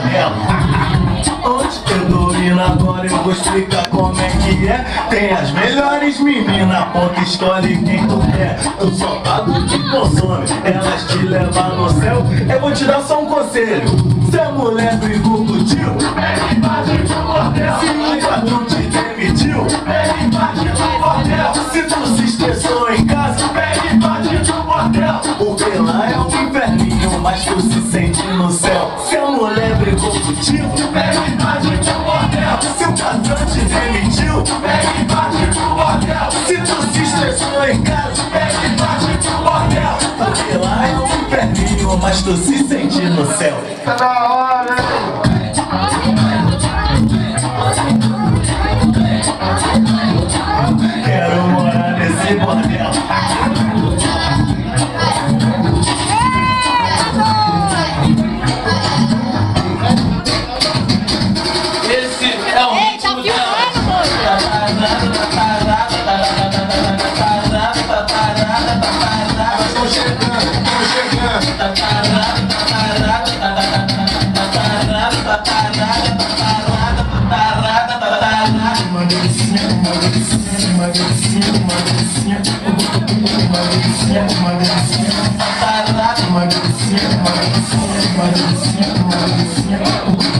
bordel. Antes eu tô indo, agora eu vou explicar como é que é. Tem as melhores meninas, ponta, escolhe quem tu quer. Tu só pago de consome, elas te levam no céu. Eu vou te dar só um conselho: se a mulher brigou contigo, pega embaixo do bordel. Se o patrão te demitiu, pega embaixo do bordel. Se tu se estressou em casa, pega embaixo do bordel. Porque lá é um inferninho, mas tu se sente no céu. Se a mulher brigou contigo, pega embaixo do bordel. Se o patrão te demitiu, pega embaixo do bordel. Se tu se estressou em casa, pega embaixo do bordel. Porque lá é um inferninho, mas tu se sente no céu. Tá na hora, Quero morar nesse bordel. Esse é o ritmo dela. tô chegando, tô chegando. Uma delicinha, uma delicinha, uma delicinha, uma delicinha, uma delicinha, uma delicinha, uma delicinha, uma delicinha, uma delicinha, uma delicinha.